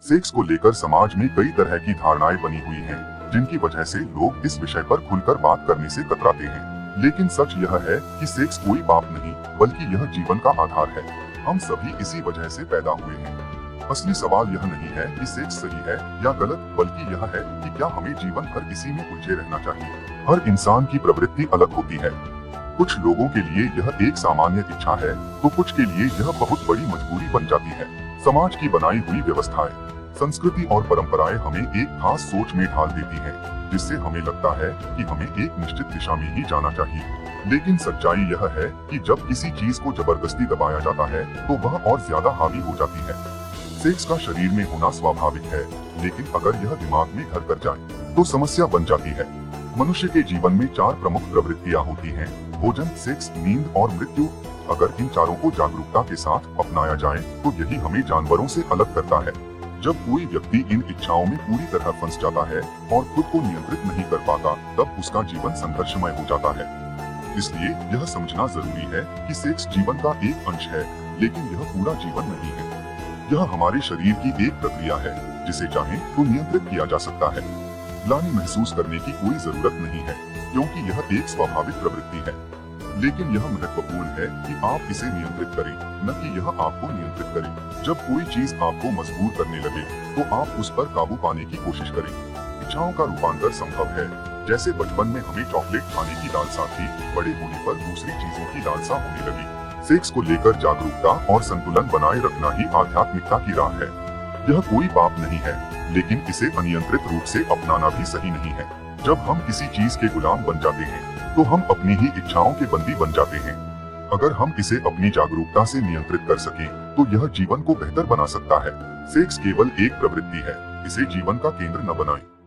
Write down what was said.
Sex को लेकर समाज में कई तरह की धारणाएं बनी हुई हैं, जिनकी वजह से लोग इस विषय पर खुलकर बात करने से कतराते हैं। लेकिन सच यह है कि सेक्स कोई पाप नहीं, बल्कि यह जीवन का आधार है। हम सभी इसी वजह से पैदा हुए हैं। असली सवाल यह नहीं है कि सेक्स सही है या गलत, बल्कि यह है कि क्या हमें जीवन भर इसी में उलझे रहना चाहिए। हर इंसान की प्रवृत्ति अलग होती है। कुछ लोगों के लिए यह एक सामान्य इच्छा है, तो कुछ के लिए यह बहुत बड़ी मजबूरी बन जाती है। समाज की बनाई हुई व्यवस्थाएं, संस्कृति और परंपराएं हमें एक खास सोच में ढाल देती हैं, जिससे हमें लगता है कि हमें एक निश्चित दिशा में ही जाना चाहिए। लेकिन सच्चाई यह है कि जब किसी चीज को जबरदस्ती दबाया जाता है, तो वह और ज्यादा हावी हो जाती है। सेक्स का शरीर में होना स्वाभाविक है, लेकिन अगर यह दिमाग में घर कर जाए, तो समस्या बन जाती है। मनुष्य के जीवन में 4 प्रमुख प्रवृत्तियां होती हैं: भोजन, सेक्स, नींद और मृत्यु। अगर इन चारों को जागरूकता के साथ अपनाया जाए, तो यही हमें जानवरों से अलग करता है। जब कोई व्यक्ति इन इच्छाओं में पूरी तरह फंस जाता है और खुद को नियंत्रित नहीं कर पाता, तब उसका जीवन संघर्षमय हो जाता है। इसलिए यह समझना जरूरी है कि सेक्स जीवन का एक अंश है, लेकिन यह पूरा जीवन नहीं है। यह हमारे शरीर की एक प्रक्रिया है, जिसे चाहे तो नियंत्रित किया जा सकता है। ग्लानि महसूस करने की कोई जरूरत नहीं है, क्योंकि यह एक स्वाभाविक प्रवृत्ति है। लेकिन यह महत्वपूर्ण है कि आप इसे नियंत्रित करें, न कि यह आपको नियंत्रित करे। जब कोई चीज आपको मजबूर करने लगे, तो आप उस पर काबू पाने की कोशिश करें। इच्छाओं का रूपांतर संभव है। जैसे बचपन में हमें चॉकलेट खाने की लालसा थी, बड़े होने पर दूसरी चीजों की लालसा होने लगी। सेक्स को लेकर जागरूकता और संतुलन बनाए रखना ही आध्यात्मिकता की राह है। यह कोई पाप नहीं है, लेकिन इसे अनियंत्रित रूप से अपनाना भी सही नहीं है। जब हम किसी चीज के गुलाम बन जाते हैं, तो हम अपनी ही इच्छाओं के बंदी बन जाते हैं। अगर हम इसे अपनी जागरूकता से नियंत्रित कर सकें, तो यह जीवन को बेहतर बना सकता है। सेक्स केवल एक प्रवृत्ति है, इसे जीवन का केंद्र न बनाएं।